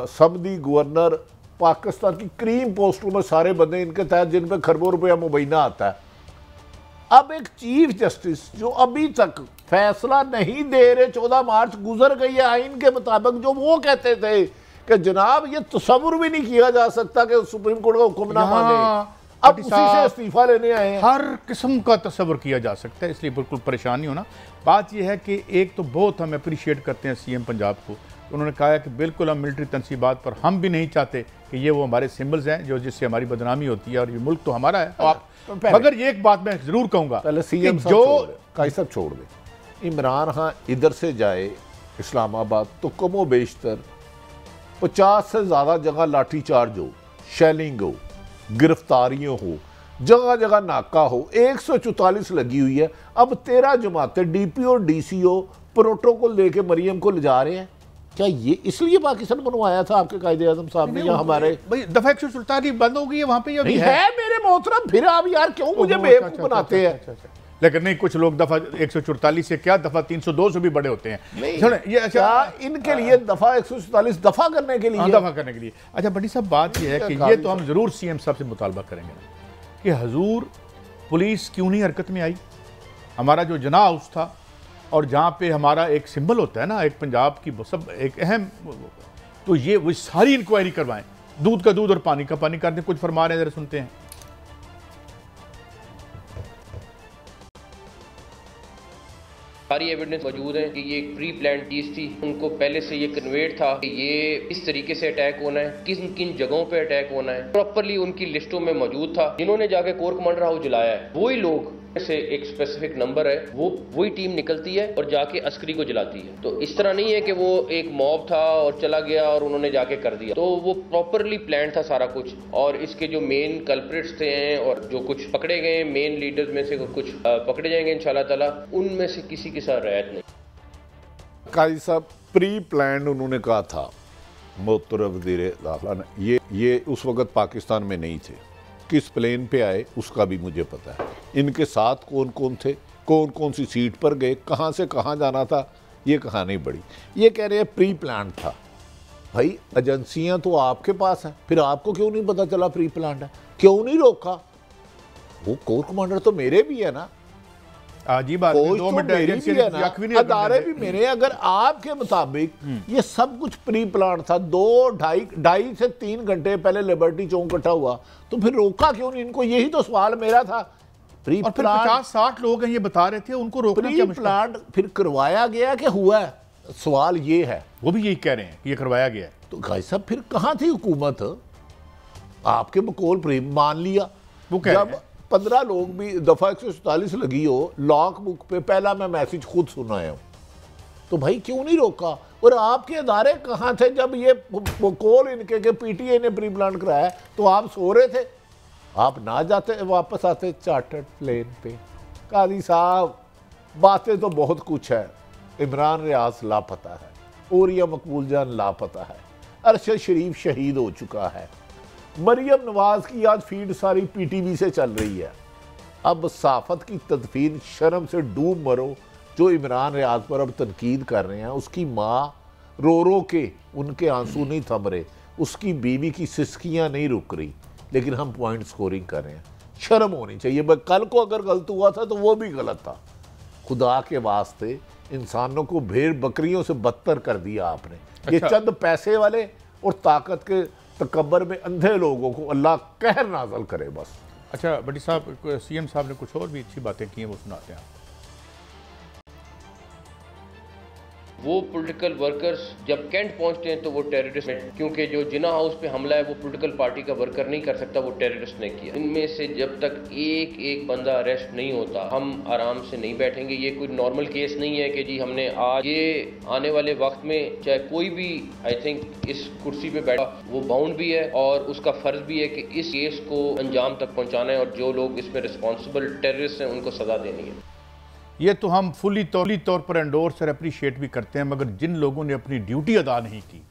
समदी गवर्नर पाकिस्तान की क्रीम पोस्टों में सारे बंदे इनके तहत जिन पे खरबों रुपया मुबैना आता है। अब एक चीफ जस्टिस जो अभी तक फैसला नहीं दे रहे, 14 मार्च गुजर गई है आइन के मुताबिक, जो वो कहते थे कि जनाब ये तस्वुर भी नहीं किया जा सकता कि सुप्रीम कोर्ट का हुक्म ना माने, अब उसी से इस्तीफा लेने आए हैं। हर किस्म का तस्वर किया जा सकता है, इसलिए बिल्कुल परेशानी होना। बात यह है कि एक तो बहुत हम अप्रिशिएट करते हैं सीएम पंजाब को, उन्होंने कहा है कि बिल्कुल हम मिलिट्री तनसीबात पर हम भी नहीं चाहते कि ये वो हमारे सिंबल्स हैं जो जिससे हमारी बदनामी होती है, और ये मुल्क तो हमारा है। आप मगर ये एक बात मैं जरूर कहूँगा, पहले सीएम जो काई सब छोड़ दे, इमरान खान इधर से जाए इस्लामाबाद तो कमो बेशतर 50 से ज़्यादा जगह लाठीचार्ज हो, शेलिंग हो, गिरफ्तारियों हो, जगह जगह नाका हो, 144 लगी हुई है। अब 13 जमातें डीपी और डीसीओ प्रोटोकॉल लेके मरियम को ले जा रहे हैं। क्या ये इसलिए पाकिस्तान बनवाया था आपके कायदे आज़म साहब ने, या हमारे भाई दफा 147 बंद हो गई है वहां पे, ये है मेरे मोहतरम, फिर आप यार क्यों मुझे बेवकूफ बनाते हैं? लेकिन नहीं, कुछ लोग दफा 144 से क्या दफा 302 से भी बड़े होते हैं। ये अच्छा इनके लिए दफा 144 दफा करने के लिए, दफा करने के लिए। अच्छा बड़ी साहब बात यह है कि ये तो हम जरूर सीएम साहब से मुतालबा करेंगे कि हजूर पुलिस क्यों नहीं हरकत में आई। हमारा जो जना हाउस था और जहाँ पे हमारा एक सिंबल होता है ना, एक पंजाब की सब एक अहम, तो ये वो सारी इंक्वायरी करवाएं, दूध का दूध और पानी का पानी कर दें। कुछ फरमा रहे हैं, जरा सुनते हैं। सारी एविडेंस मौजूद है कि ये एक प्री प्लान चीज थी, उनको पहले से ये कन्वेट था कि ये इस तरीके से अटैक होना है, किन किन जगहों पे अटैक होना है, प्रॉपरली उनकी लिस्टों में मौजूद था। जिन्होंने जाके कोर कमांडर हाउस जलाया है वही लोग से एक स्पेसिफिक नंबर है, वो वही टीम निकलती है और जाके अस्करी को जलाती है। तो इस तरह नहीं है कि वो एक मॉब था और चला गया और उन्होंने जाके कर दिया, तो वो प्रॉपरली प्लान था सारा कुछ। और इसके जो मेन कल्प्रिट्स थे और जो कुछ पकड़े गए मेन लीडर्स में से कुछ पकड़े जाएंगे इंशाल्लाह ताला, उनमें से किसी के साथ रियायत नहीं। काजी साहब प्री प्लान उन्होंने कहा था, मोहतरम वज़ीर दाखिला ने, ये उस वक्त पाकिस्तान में नहीं थे, किस प्लेन पे आए उसका भी मुझे पता है, इनके साथ कौन कौन थे, कौन कौन सी सीट पर गए, कहाँ से कहाँ जाना था, ये कहानी बड़ी। ये कह रहे हैं प्री प्लान था। भाई एजेंसियां तो आपके पास हैं, फिर आपको क्यों नहीं पता चला प्री प्लान है? क्यों नहीं रोका? वो कोर कमांडर तो मेरे भी है ना, अजीब बात है, तो मेरी भी है ना, अदारे भी मेरे। अगर आपके मुताबिक ये सब कुछ प्री प्लान था, 2-2.5 से 3 घंटे पहले लिबर्टी चौक इकट्ठा हुआ, तो फिर रोका क्यों नहीं इनको? यही तो सवाल मेरा था। प्री और फिर 50-60 लोग हैं ये बता रहे थे, उनको रोकना क्या मुश्किल? प्लान फिर करवाया गया कि हुआ है? सवाल ये है, वो भी यही कह रहे हैं कि ये करवाया गया है। तो भाई साहब फिर कहां थी हुकूमत? आपके बकौल प्रेम मान लिया। वो कह जब 15 लोग भी दफा 147 लगी हो, लॉक बुक पे पहला मैं मैसेज खुद सुनाया हूं, तो भाई क्यों नहीं रोका? और आपके अदारे कहाँ थे जब ये कॉल इनके के पीटीए ने प्री प्लान कराया? तो आप सो रहे थे, आप ना जाते, वापस आते चार्टर्ड प्लेन पे। काजी साहब बातें तो बहुत कुछ है। इमरान रियाज लापता है, ओरिया मकबूल जान लापता है, अरशद शरीफ शहीद हो चुका है, मरियम नवाज की आज फीड सारी पीटीवी से चल रही है। अब सहाफत की तदफीन, शर्म से डूब मरो। जो इमरान रियाज पर अब तनकीद कर रहे हैं, उसकी माँ रो रो के उनके आंसू नहीं थम रहे, उसकी बीवी की सिसकियाँ नहीं रुक रही, लेकिन हम पॉइंट स्कोरिंग कर रहे हैं। शर्म होनी चाहिए। कल को अगर गलत हुआ था तो वो भी गलत था। खुदा के वास्ते इंसानों को भेड़ बकरियों से बदतर कर दिया आपने। ये चंद पैसे वाले और ताकत के तकब्बर में अंधे लोगों को अल्लाह कहर नाज़िल करे बस। अच्छा बड़ी साहब, सीएम साहब ने कुछ और भी अच्छी बातें की हैं, वो सुनाते हैं। वो पॉलिटिकल वर्कर्स जब कैंट पहुंचते हैं तो वो टेररिस्ट हैं, क्योंकि जो जिना हाउस पे हमला है वो पॉलिटिकल पार्टी का वर्कर नहीं कर सकता, वो टेररिस्ट ने किया। इनमें से जब तक एक एक बंदा अरेस्ट नहीं होता हम आराम से नहीं बैठेंगे। ये कोई नॉर्मल केस नहीं है कि जी हमने आज, ये आने वाले वक्त में चाहे कोई भी आई थिंक इस कुर्सी पे बैठा वो बाउंड भी है और उसका फर्ज भी है कि इस केस को अंजाम तक पहुँचाना है और जो लोग इसमें रिस्पॉन्सिबल टेररिस्ट हैं उनको सजा देनी है। ये तो हम फुली तौर पर एंडोर्स और अप्रिशिएट भी करते हैं, मगर जिन लोगों ने अपनी ड्यूटी अदा नहीं की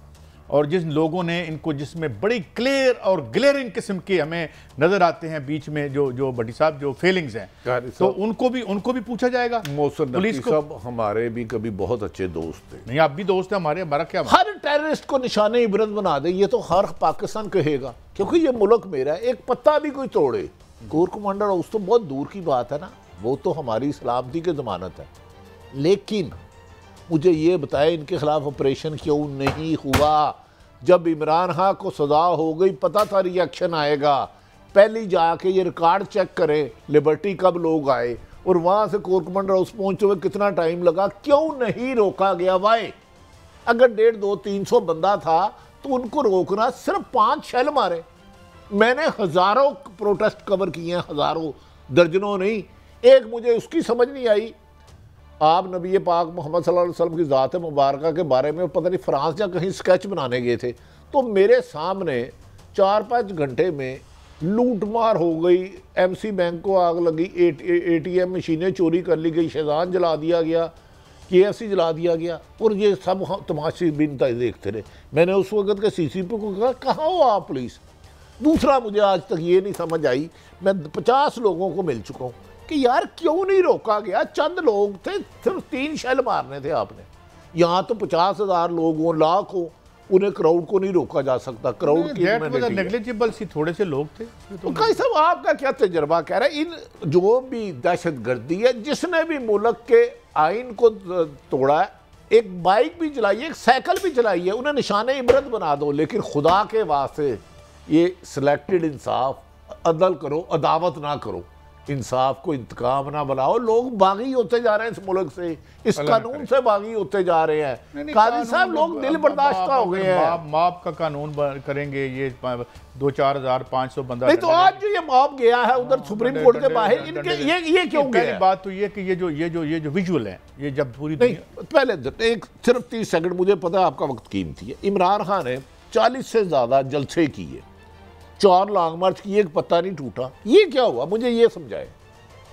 और जिन लोगों ने इनको, जिसमें बड़ी क्लियर और ग्लेयरिंग किस्म के हमें नजर आते हैं बीच में जो भट्टी साहब जो फेलिंग्स हैं, तो उनको भी पूछा जाएगा। मोहसिन नकवी साहब हमारे भी कभी बहुत अच्छे दोस्त थे। नहीं, आप भी दोस्त हैं हमारे, हमारा क्या। हर टेररिस्ट को निशाने इबरत बना दे, ये तो हर पाकिस्तान कहेगा, क्योंकि ये मुल्क मेरा है। एक पत्ता भी कोई तोड़े, कोर कमांडर हाउस तो बहुत दूर की बात है ना, वो तो हमारी सलामती की जमानत है। लेकिन मुझे ये बताए इनके खिलाफ ऑपरेशन क्यों नहीं हुआ? जब इमरान खान को सजा हो गई, पता था रिएक्शन आएगा। पहले जाके ये रिकॉर्ड चेक करें, लिबर्टी कब लोग आए और वहाँ से कोर कमांडर हाउस पहुँचते हुए कितना टाइम लगा, क्यों नहीं रोका गया? वाई अगर 150-200-300 बंदा था तो उनको रोकना, सिर्फ 5 शेल मारे। मैंने हज़ारों प्रोटेस्ट कवर किए हैं, हज़ारों, दर्जनों नहीं। एक मुझे उसकी समझ नहीं आई, आप नबी पाक मोहम्मद सल्लल्लाहु अलैहि वसल्लम की ज़ात मुबारका के बारे में पता नहीं फ्रांस या कहीं स्केच बनाने गए थे, तो मेरे सामने 4-5 घंटे में लूटमार हो गई, MC बैंक को आग लगी, ATM मशीनें चोरी कर ली गई, शेजान जला दिया गया, KFC जला दिया गया, और ये सब तमाशी बिनता देखते रहे। मैंने उस वक्त के CCP को कहा, कहाँ हो आप पुलिस? दूसरा, मुझे आज तक ये नहीं समझ आई, मैं 50 लोगों को मिल चुका हूँ कि यार क्यों नहीं रोका गया? चंद लोग थे, सिर्फ 3 शेल मारने थे आपने। यहाँ तो 50,000 लोग हों, लाख हो, उन्हें क्राउड को नहीं रोका जा सकता। क्राउड की नेग्लिजिबल सी थोड़े से लोग थे। तो कैसा आपका क्या तजर्बा कह रहा है? इन जो भी दहशतगर्दी है, जिसने भी मुल्क के आइन को तोड़ा है, एक बाइक भी चलाई है, एक साइकिल भी चलाई है, उन्हें निशाने इबरत बना दो। लेकिन खुदा के वास्ते ये सिलेक्टेड इंसाफ अदल करो, अदावत ना करो, इंसाफ को इंतकाम ना बनाओ। लोग बागी होते जा रहे हैं इस मुल्क से, इस कानून से बागी होते जा रहे हैं। काजी साहब, लोग दिल बर्दाश्त हो गए हैं। मॉब का कानून करेंगे, ये 2-4,500 बंदा नहीं, तो आज जो ये मॉब गया है उधर सुप्रीम कोर्ट के बाहर, इनके ये क्यों गया? बात तो ये कि ये जो विजुअल है, ये जब पूरी पहले एक सिर्फ 30 सेकंड, मुझे पता है आपका वक्त कीमती है। इमरान खान ने 40 से ज्यादा जलसे किए, 4 लॉन्ग मार्च किए, एक पत्ता नहीं टूटा। ये क्या हुआ, मुझे ये समझाए।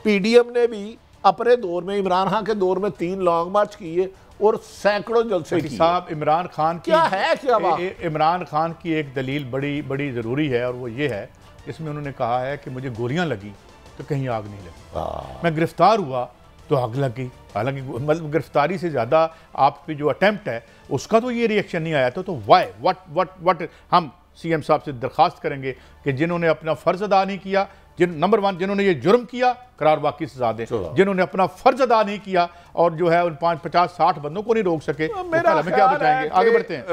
PDM ने भी अपने दौर में, इमरान खान के दौर में 3 लॉन्ग मार्च किए और सैकड़ों जलसे किए। साहब, इमरान खान क्या है, क्या बात? इमरान खान की एक दलील बड़ी ज़रूरी है, और वो ये है, इसमें उन्होंने कहा है कि मुझे गोलियां लगी तो कहीं आग नहीं लगी, मैं गिरफ्तार हुआ तो आग लगी। हालांकि मतलब गिरफ्तारी से ज़्यादा आप पे जो अटेम्प्ट है उसका तो ये रिएक्शन नहीं आया था। तो वाई वट हम CM साहब से दरख्वास्त करेंगे कि जिन्होंने अपना फ़र्ज़ अदा नहीं किया, नंबर 1 जिन्होंने ये जुर्म किया, करार वाकई सजा दें। जिन्होंने अपना फ़र्ज़ अदा नहीं किया और जो है उन 50-60 बंदों को नहीं रोक सके, मेरा हमें क्या बचाएंगे? आगे बढ़ते हैं।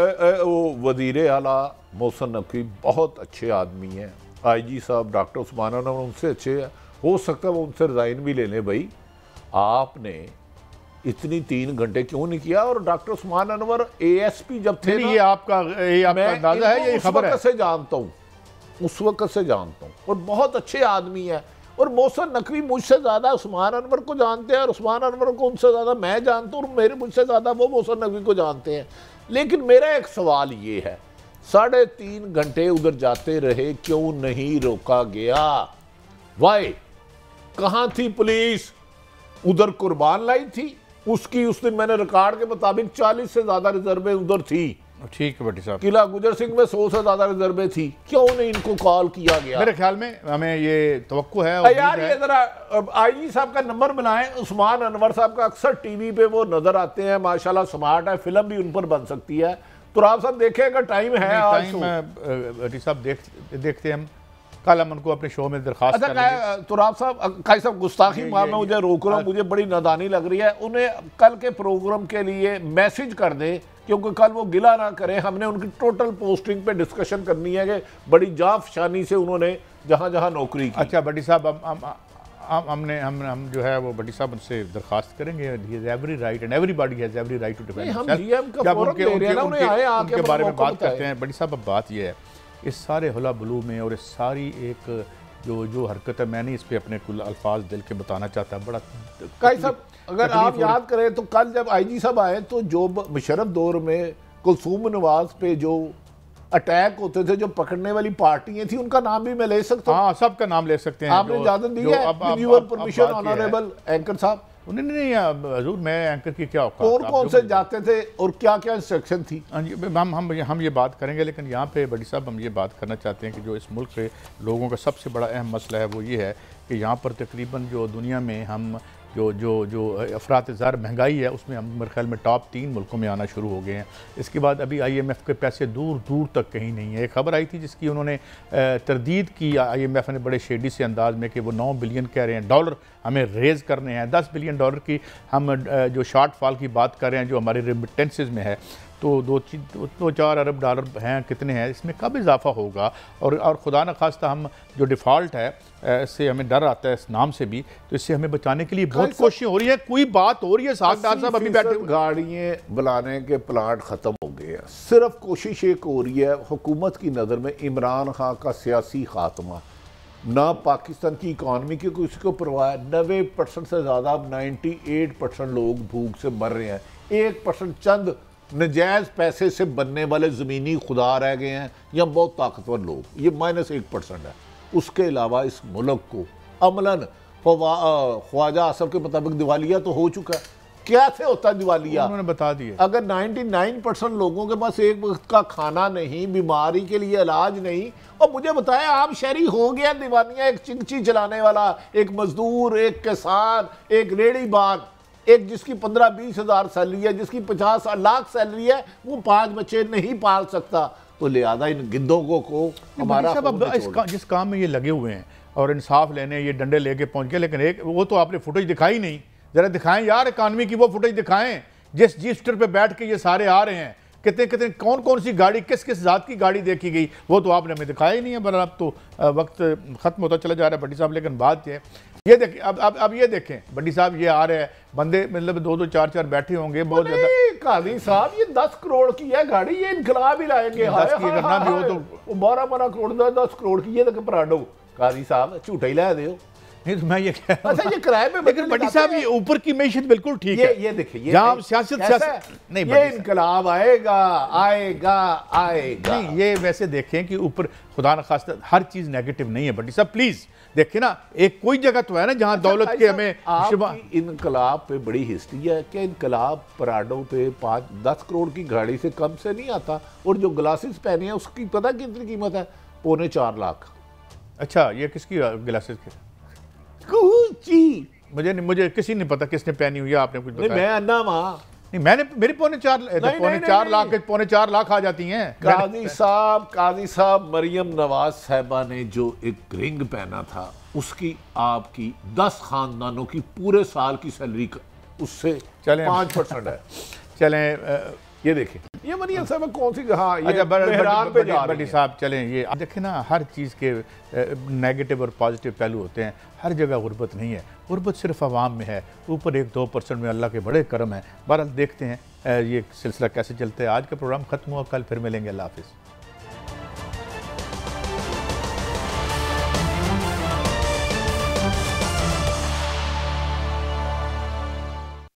वो वज़ीर आला मोहसिन नकवी बहुत अच्छे आदमी हैं, IG साहब डॉक्टर उस्मान अनवर उनसे अच्छे हैं, हो सकता है वो उनसे रिज़ाइन भी ले लें। भाई आपने इतनी 3 घंटे क्यों नहीं किया? और डॉक्टर उस्मान अनवर ASP जब थे ना, ये आपका अंदाजा है, ये खबर है? से जानता हूँ, उस वक्त से जानता हूँ, और बहुत अच्छे आदमी है। और मोहसिन नकवी मुझसे ज़्यादा उस्मान अनवर को जानते हैं, और उस्मान अनवर को उनसे ज़्यादा मैं जानता हूँ, और मेरे मुझसे ज़्यादा वो मोहसिन नकवी को जानते हैं। लेकिन मेरा एक सवाल ये है, 3.5 घंटे उधर जाते रहे, क्यों नहीं रोका गया? वाई? कहाँ थी पुलिस? उधर कुर्बान लाई थी उसकी, उस दिन मैंने रिकॉर्ड के मुताबिक 40 से ज्यादा रिजर्वें उधर थी। ठीक है भट्टी साहब, किला गुजर सिंह में 100 से ज्यादा रिजर्वें थी, क्यों नहीं इनको कॉल किया गया? मेरे ख्याल में हमें ये तवक्को है यार, ये जरा IG साहब का नंबर बनाएं। उस्मान अनवर साहब का अक्सर टीवी पे वो नजर आते हैं, माशाल्लाह स्मार्ट है, फिल्म भी उन पर बन सकती है। तो आप सब देखेगा, टाइम है आज। भट्टी साहब देखते हैं हम, कल हम उनको अपने शो में दरखास्त कर लेंगे। तो आप साहब काई साहब गुस्ताखी मार में मुझे रोक रहा हूँ, मुझे बड़ी नादानी लग रही है। उन्हें कल के प्रोग्राम के लिए मैसेज कर दें, क्योंकि कल वो गिला ना करें। हमने उनकी टोटल पोस्टिंग पे डिस्कशन करनी है कि बड़ी जाफशानी से उन्होंने जहाँ जहाँ नौकरी की। अच्छा भट्टी साहब, हम जो है वो भट्टी साहब उनसे दरखास्त करेंगे, he has every right and everybody has every right to defend himself. जब उनके बारे में बात करते हैं भट्टी साहब, अब बात ये है, इस सारे हुला बुलू में और इस सारी एक जो हरकत है, मैंने इस पे अपने कुल अल्फाज दिल के बताना चाहता है। बड़ा काई साहब, अगर आप याद करें तो कल जब IG साहब आए तो जो मुशर्रफ दौर में कुलसूम नवाज पे जो अटैक होते थे, जो पकड़ने वाली पार्टियां थी, उनका नाम भी मैं ले सकता हूँ? हाँ, सबका नाम ले सकते हैं। आपने इजाजत दी है? परमिशन ऑनरेबल एंकर साहब, उन्होंने नहीं हजूर मैं एंकर की क्या औकात, कौन कौन से जाते थे और क्या क्या इंस्ट्रक्शन थी? हाँ जी, हम ये बात करेंगे, लेकिन यहाँ पे बड़ी साहब हम ये बात करना चाहते हैं कि जो इस मुल्क के लोगों का सबसे बड़ा अहम मसला है वो ये है कि यहाँ पर तकरीबन जो दुनिया में हम जो जो जो अफरात ज़र महंगाई है उसमें हम मेरे ख्याल में टॉप 3 मुल्कों में आना शुरू हो गए हैं। इसके बाद अभी IMF के पैसे दूर दूर तक कहीं नहीं है। एक खबर आई थी जिसकी उन्होंने तरदीद की IMF ने बड़े शेडी से अंदाज में कि वो 9 बिलियन कह रहे हैं डॉलर हमें रेज़ करने हैं। 10 बिलियन डॉलर की हम जो शॉर्ट फॉल की बात कर रहे हैं जो हमारे रेमिटेंसेस में है, तो 2-4 अरब डॉलर हैं, कितने हैं, इसमें कब इजाफा होगा? और खुदा न खास्ता हम जो डिफ़ॉल्ट है इससे हमें डर आता है इस नाम से भी, तो इससे हमें बचाने के लिए बहुत कोशिशें हो रही है। कोई बात हो रही है डॉक्टर साहब अभी बैठे गाड़ियाँ बुलाने के प्लांट ख़त्म हो गए हैं, सिर्फ कोशिश एक हो रही है हुकूमत की नज़र में इमरान खान का सियासी खात्मा। ना पाकिस्तान की इकॉनमी की किसी को परवाह है। 90% से ज़्यादा 98% लोग भूख से मर रहे हैं। 1% चंद नजायज़ पैसे से बनने वाले ज़मीनी खुदा रह गए हैं या बहुत ताकतवर लोग, ये -1% है। उसके अलावा इस मुल्क को अमलन ख्वाजा आसफ के मुताबिक दिवालिया तो हो चुका है। कैसे होता है दिवालिया? उन्होंने बता दिया। अगर 99% लोगों के पास एक वक्त का खाना नहीं, बीमारी के लिए इलाज नहीं, और मुझे बताया आप शहरी हो गया दिवालिया, एक चिंची चलाने वाला, एक मजदूर, एक किसान, एक रेड़ीबान, एक जिसकी 15-20 हज़ार सैलरी है, जिसकी 50 लाख सैलरी है, वो 5 बच्चे नहीं पाल सकता। तो लिहाजा इन गिद्धों को हमारा जिस काम में ये लगे हुए हैं और इंसाफ लेने ये डंडे लेके पहुंच गए, लेकिन एक वो तो आपने फुटेज दिखाई नहीं। जरा दिखाएं यार इकानमी की वो फुटेज दिखाएं जिस जीस्टर पे बैठ के ये सारे आ रहे हैं, कितने कितने कौन कौन सी गाड़ी किस किस जात की गाड़ी देखी गई, वो तो आपने हमें दिखाया ही नहीं है। बरहाल अब तो वक्त ख़त्म होता चला जा रहा है बड्डी साहब, लेकिन बात ये देखें अब ये देखें बड्डी साहब, ये आ रहे हैं बंदे, मतलब 2-2 4-4 बैठे होंगे बहुत ज़्यादा। काजी साहब ये 10 करोड़ की है गाड़ी, ये इनकलाब ही लाएंगे। 10 की करना भी हो तो 12 करोड़ 10 करोड़ की ये पराडो। काजी साहब झूठा ही ला दो। नहीं तो मैं ये कह रहा हूं, अच्छा ये किराए पे, लेकिन बड्डी साहब ये ऊपर की मैशत बिल्कुल ठीक है। ये देखिए जहां सियासत नहीं, ये इनकलाब आएगा आएगा आएगा। नहीं ये वैसे देखें कि ऊपर खुदा न खास्ता हर चीज नेगेटिव नहीं है बड्डी साहब, प्लीज देखें ना, एक कोई जगह तो है ना जहां दौलत के हमें इनकलाब पे बड़ी हिस्ट्री है कि इनकलाब पराडो पे 5-10 करोड़ की गाड़ी से कम से नहीं आता, और जो ग्लासेस पहने हैं उसकी पता कितनी कीमत है? 3.25 लाख। अच्छा ये किसकी ग्लासेस की? मुझे किसी ने पता किसने पहनी हुई है, आपने कुछ बताया? मैं अन्ना मां नहीं, मैंने मेरी 4.5 लाख आ जाती हैं। काजी साहब मरियम नवाज साहबा ने जो एक रिंग पहना था उसकी आपकी 10 खानदानों की पूरे साल की सैलरी उससे 5% है। चलें ये देखें, ये मरियम साहब कौन सी, हाँ ये अच्छा बड्डी साहब चलें, ये देखें ना, हर चीज़ के नेगेटिव और पॉजिटिव पहलू होते हैं। हर जगह गुर्बत नहीं है, गुर्बत सिर्फ आवाम में है, ऊपर 1-2% में अल्लाह के बड़े करम हैं। बहरहाल देखते हैं ये सिलसिला कैसे चलता है। आज का प्रोग्राम ख़त्म हुआ, कल फिर मिलेंगे। अल्लाह हाफ़िज़।